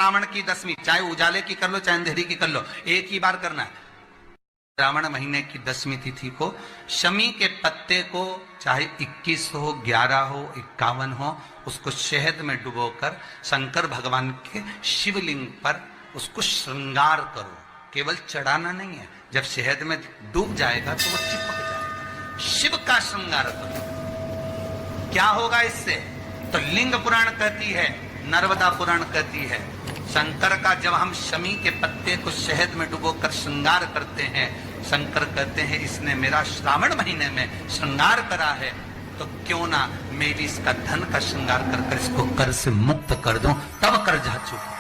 श्रावण की दसवीं, चाहे उजाले की कर लो चाहे अंधेरी की कर लो, एक ही बार करना है। श्रावण महीने की 10वीं तिथि को शमी के पत्ते को चाहे 21 हो, 11 हो, 51 हो, उसको शहद में डुबोकर शंकर भगवान के शिवलिंग पर उसको श्रृंगार करो। केवल चढ़ाना नहीं है, जब शहद में डूब जाएगा तो वो चिपक जाएगा। शिव का श्रृंगार करो। क्या होगा इससे? तो लिंग पुराण कहती है, नर्मदा पुराण कहती है, शंकर का जब हम शमी के पत्ते को शहद में डुबोकर श्रृंगार करते हैं, शंकर कहते हैं इसने मेरा श्रावण महीने में श्रृंगार करा है, तो क्यों ना मैं भी इसका धन का श्रृंगार कर कर इसको कर से मुक्त कर दूं, तब कर जा चुका,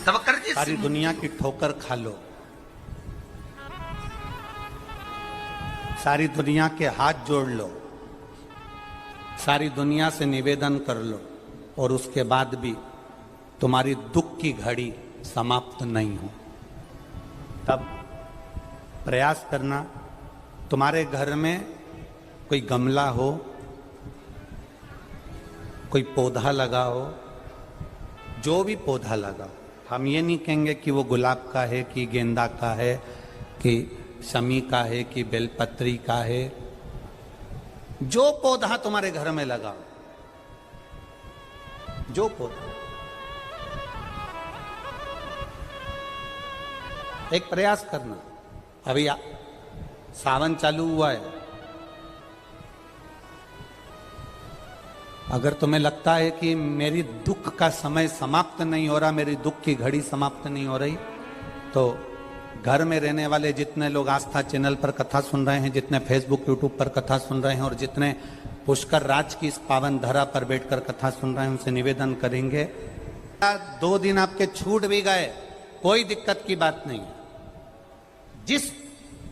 तब कर। सारी दुनिया की ठोकर खा लो, सारी दुनिया के हाथ जोड़ लो, सारी दुनिया से निवेदन कर लो, और उसके बाद भी तुम्हारी दुख की घड़ी समाप्त नहीं हो, तब प्रयास करना। तुम्हारे घर में कोई गमला हो, कोई पौधा लगा हो, जो भी पौधा लगा, हम ये नहीं कहेंगे कि वो गुलाब का है कि गेंदा का है कि शमी का है कि बेलपत्री का है, जो पौधा तुम्हारे घर में लगा, जो पौधा, एक प्रयास करना। अभी सावन चालू हुआ है, अगर तुम्हें लगता है कि मेरी दुख का समय समाप्त नहीं हो रहा, मेरी दुख की घड़ी समाप्त नहीं हो रही, तो घर में रहने वाले जितने लोग आस्था चैनल पर कथा सुन रहे हैं, जितने फेसबुक यूट्यूब पर कथा सुन रहे हैं, और जितने पुष्कर राज की इस पावन धरा पर बैठकर कथा सुन रहे हैं, उनसे निवेदन करेंगे, 2 दिन आपके छूट भी गए, कोई दिक्कत की बात नहीं।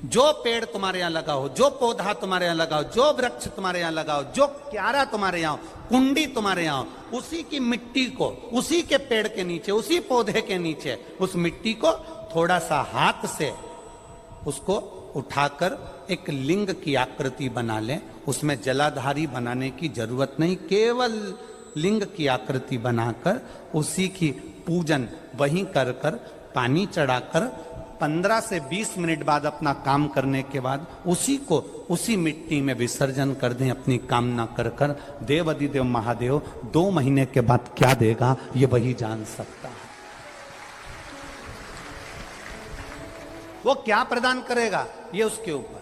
जो पेड़ तुम्हारे यहां लगा हो, जो पौधा तुम्हारे यहां लगा हो, जो वृक्ष तुम्हारे यहां लगा हो, जो क्यारा तुम्हारे यहां हो, कुंडी तुम्हारे यहां हो, उसी की मिट्टी को, उसी के पेड़ के नीचे, उसी पौधे के नीचे, उस मिट्टी को थोड़ा सा हाथ से उसको उठाकर एक लिंग की आकृति बना लें। उसमें जलाधारी बनाने की जरूरत नहीं, केवल लिंग की आकृति बनाकर उसी की पूजन वहीं कर कर, पानी चढ़ाकर 15 से 20 मिनट बाद अपना काम करने के बाद उसी को उसी मिट्टी में विसर्जन कर दें, अपनी कामना कर कर। देव अधिदेव महादेव 2 महीने के बाद क्या देगा ये वही जान सकता है। वो क्या प्रदान करेगा ये उसके ऊपर।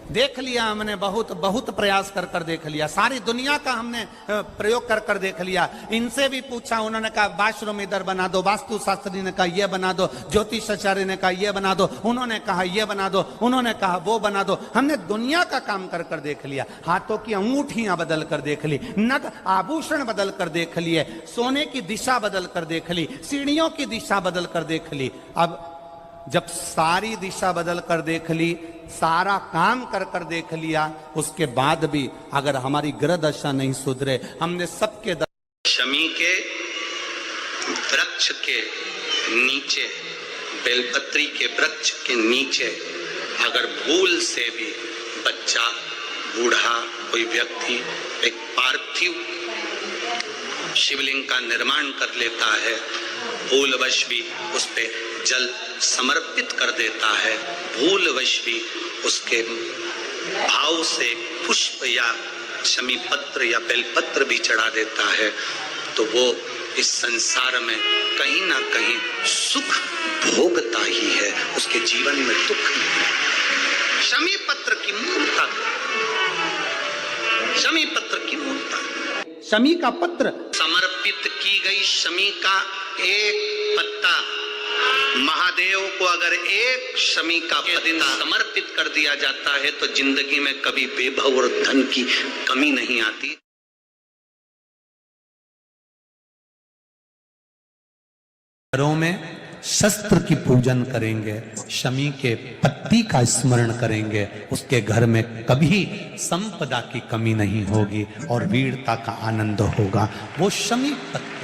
देख लिया हमने, बहुत बहुत प्रयास कर कर देख लिया, सारी दुनिया का हमने प्रयोग कर कर देख लिया। इनसे भी पूछा, उन्होंने कहा वाशरूम इधर बना दो, वास्तु शास्त्री ने कहा ये बना दो, ज्योतिष आचार्य ने कहा ये बना दो, उन्होंने कहा ये बना दो, उन्होंने कहा वो बना दो। हमने दुनिया का काम कर कर देख लिया, हाथों की अंगूठियां बदल कर देख ली, नग आभूषण बदल कर देख लिए, सोने की दिशा बदल कर देख ली, सीढ़ियों की दिशा बदल कर देख ली। अब जब सारी दिशा बदल कर देख ली, सारा काम कर कर देख लिया, उसके बाद भी अगर हमारी ग्रह दशा नहीं सुधरे, हमने सबके शमी के वृक्ष के नीचे, बेलपत्री के वृक्ष के नीचे अगर भूल से भी बच्चा, बूढ़ा, कोई व्यक्ति एक पार्थिव शिवलिंग का निर्माण कर लेता है, भूलवश भी उस पे जल समर्पित कर देता है, भूलवश भी उसके भाव से पुष्प या शमी पत्र या बेलपत्र भी चढ़ा देता है, तो वो इस संसार में कहीं ना कहीं सुख भोगता ही है, उसके जीवन में दुख नहीं। शमी पत्र की मूर्ता, शमी पत्र की मूर्ता, शमी का पत्र समर्पित की गई शमी का एक पत्ता, महादेव को अगर एक शमी का पत्ता समर्पित कर दिया जाता है तो जिंदगी में कभी वैभव और धन की कमी नहीं आती। घरों में शस्त्र की पूजन करेंगे, शमी के पत्ती का स्मरण करेंगे, उसके घर में कभी संपदा की कमी नहीं होगी और वीरता का आनंद होगा। वो शमी पत्र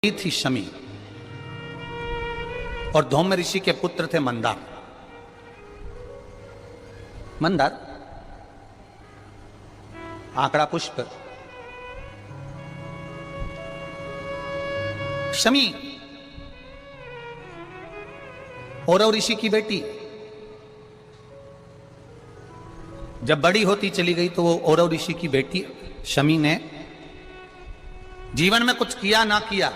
थी शमी, और धौम्य ऋषि के पुत्र थे मंदार। मंदार आंकड़ा पुष्प। शमी औरव ऋषि की बेटी जब बड़ी होती चली गई तो वो औरव ऋषि की बेटी शमी ने जीवन में कुछ किया ना किया,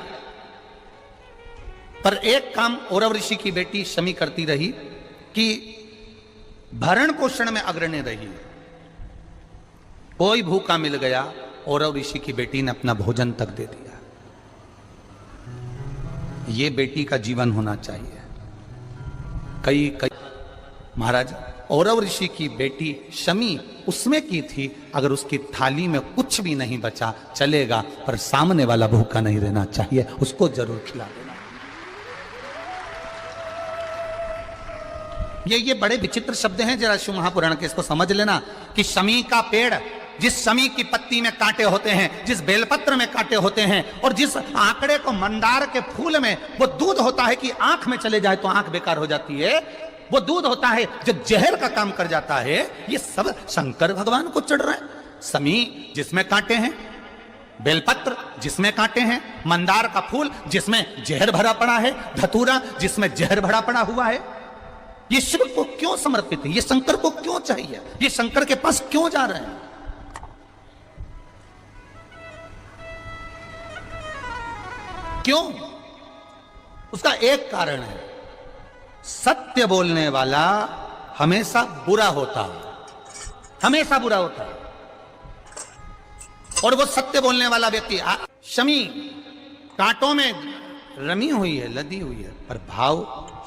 पर एक काम औरव ऋषि की बेटी शमी करती रही कि भरण पोषण में अग्रणी रही। कोई भूखा मिल गया, औरव ऋषि की बेटी ने अपना भोजन तक दे दिया। ये बेटी का जीवन होना चाहिए। कई महाराज औरव ऋषि की बेटी शमी उसमें की थी, अगर उसकी थाली में कुछ भी नहीं बचा चलेगा, पर सामने वाला भूखा नहीं रहना चाहिए, उसको जरूर खिला देना। ये बड़े विचित्र शब्द हैं, जरा शिव महापुराण के, इसको समझ लेना कि शमी का पेड़, जिस शमी की पत्ती में कांटे होते हैं, जिस बेलपत्र में कांटे होते हैं, और जिस आंकड़े को मंदार के फूल में वो दूध होता है कि आंख में चले जाए तो आंख बेकार हो जाती है, वो दूध होता है जो जहर का काम कर जाता है, ये सब शंकर भगवान को चढ़ रहा है। शमी जिसमें कांटे हैं, बेलपत्र जिसमें कांटे हैं, मंदार का फूल जिसमें जहर भरा पड़ा है, धतूरा जिसमें जहर भरा पड़ा हुआ है, ये शिव को क्यों समर्पित है? ये शंकर को क्यों चाहिए? ये शंकर के पास क्यों जा रहे हैं? क्यों? उसका एक कारण है, सत्य बोलने वाला हमेशा बुरा होता है, हमेशा बुरा होता है। और वो सत्य बोलने वाला व्यक्ति, शमी कांटों में रमी हुई है, लदी हुई है, पर भाव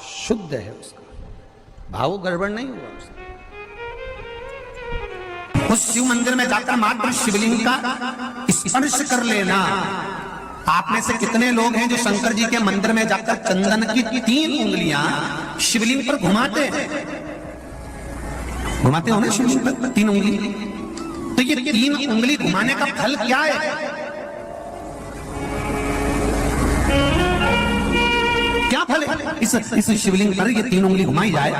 शुद्ध है, उसका भाव गड़बड़ नहीं हुआ उसका। उस शिव मंदिर में जाकर मात्र शिवलिंग का स्पर्श कर लेना। आप में से कितने लोग हैं जो शंकर जी के मंदिर में जाकर चंदन की 3 उंगलियां शिवलिंग पर घुमाते हैं? घुमाते हो ना शिवलिंग पर 3 उंगली? तो ये 3 उंगली घुमाने का फल क्या है? क्या फल है? इस शिवलिंग पर ये 3 उंगली घुमाई जाए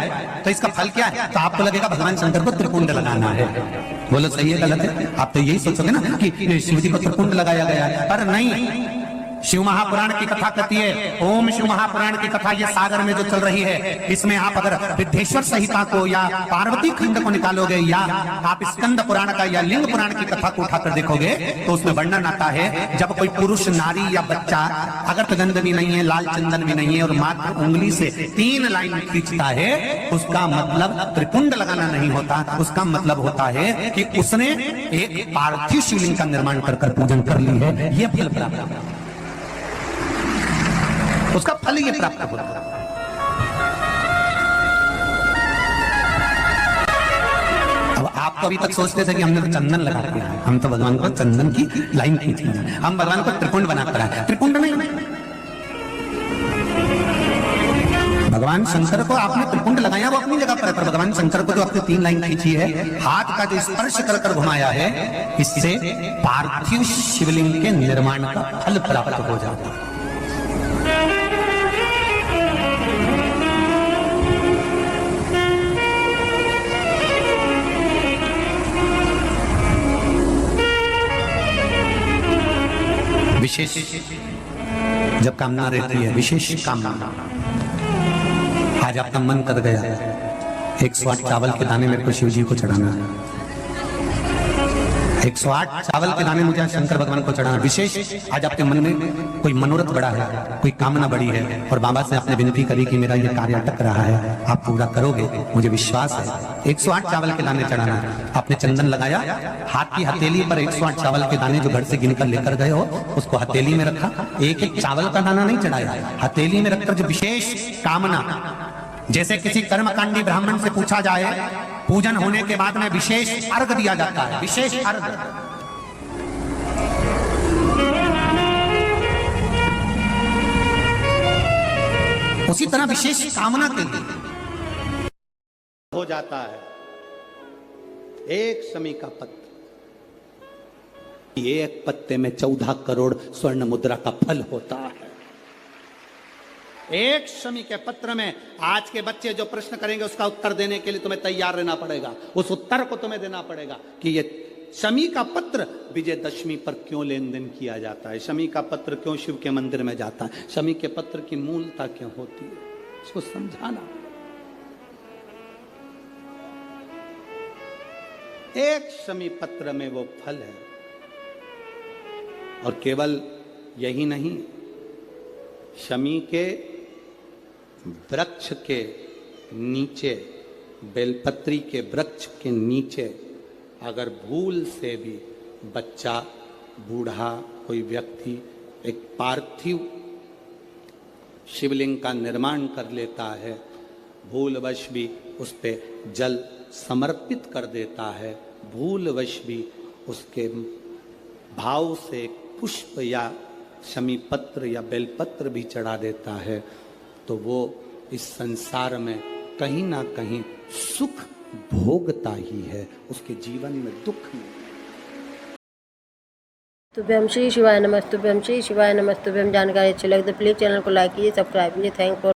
तो इसका फल क्या है? तो आपको लगेगा भगवान शंकर को त्रिपुंड लगाना है। बोलो सही है गलत है? आप तो यही सोचोगे ना कि शिव जी को त्रिपुंड लगाया गया है, पर नहीं। शिव महापुराण की कथा कहती है, ओम शिव महापुराण की कथा ये सागर में जो चल रही है, इसमें आप अगर विद्धेश्वर संहिता को या पार्वती खंड को निकालोगे, या आप स्कंद पुराण का या लिंग पुराण की कथा को उठाकर देखोगे, तो उसमें वर्णन आता है जब कोई पुरुष, नारी या बच्चा अगर सुगंध भी नहीं है, लाल चंदन भी नहीं है, और मात्र उंगली से 3 लाइन खींचता है, उसका मतलब त्रिपुंड लगाना नहीं होता, उसका मतलब होता है कि उसने एक पार्थिव शिवलिंग का निर्माण कर पूजन कर ली है। यह फल प्राप्त होता है, उसका फल ये प्राप्त होता है। अब आप तो अभी तक सोचते थे कि हमने तो चंदन लगा दिया है, हम तो भगवान को चंदन की लाइन खींची है, हम भगवान को त्रिपुंड बनाकर आए। त्रिपुंड नहीं, भगवान शंकर को आपने त्रिपुंड लगाया वो अपनी जगह पर है, पर भगवान शंकर को जो आपने 3 लाइन खींची है, हाथ का जो स्पर्श कर घुमाया है, इससे पार्थिव शिवलिंग के निर्माण का फल प्राप्त हो जाता है। विशेष जब कामना रहती है, विशेष कामना, आज आपका मन कर गया 108 चावल के दाने मेरे को शिव जी को चढ़ाना है, 108 चावल के दाने मुझे शंकर भगवान को चढ़ाना। विशेष आज आपके मन में कोई मनोरथ बड़ा है, कोई कामना बड़ी है, और बाबा से आपने विनती करी कि मेरा ये कार्य अटक रहा है, आप पूरा करोगे, मुझे विश्वास है। 108 चावल के दाने चढ़ाना है, आपने चंदन लगाया, हाथ की हथेली पर 108 चावल के दाने जो घर से गिनकर लेकर गए हो, उसको हथेली में रखा। एक एक चावल का दाना नहीं चढ़ाया, हथेली में रखकर जो विशेष कामना, जैसे किसी कर्मकांडी ब्राह्मण से पूछा जाए, पूजन होने के बाद में विशेष अर्घ दिया जाता है, विशेष अर्घ। उसी तरह विशेष कामना के लिए हो जाता है। एक शमी का पत्ता, एक पत्ते में 14 करोड़ स्वर्ण मुद्रा का फल होता है। एक शमी के पत्र में आज के बच्चे जो प्रश्न करेंगे उसका उत्तर देने के लिए तुम्हें तैयार रहना पड़ेगा, उस उत्तर को तुम्हें देना पड़ेगा कि ये शमी का पत्र विजयदशमी पर क्यों लेन देन किया जाता है, शमी का पत्र क्यों शिव के मंदिर में जाता है, शमी के पत्र की मूलता क्यों होती है, इसको समझाना। एक शमी पत्र में वो फल है। और केवल यही नहीं, शमी के वृक्ष के नीचे, बेलपत्री के वृक्ष के नीचे अगर भूल से भी बच्चा, बूढ़ा, कोई व्यक्ति एक पार्थिव शिवलिंग का निर्माण कर लेता है, भूलवश भी उस पे जल समर्पित कर देता है, भूलवश भी उसके भाव से पुष्प या शमी पत्र या बेलपत्र भी चढ़ा देता है, तो वो इस संसार में कहीं ना कहीं सुख भोगता ही है, उसके जीवन में दुख नहीं। तुभ्यम श्री शिवाय नमस्तुभ्यम श्री शिवाय नमस्तुभ्यम। जानकारी अच्छी लगे तो प्लीज़ चैनल को लाइक कीजिए, सब्सक्राइब कीजिए। Thank for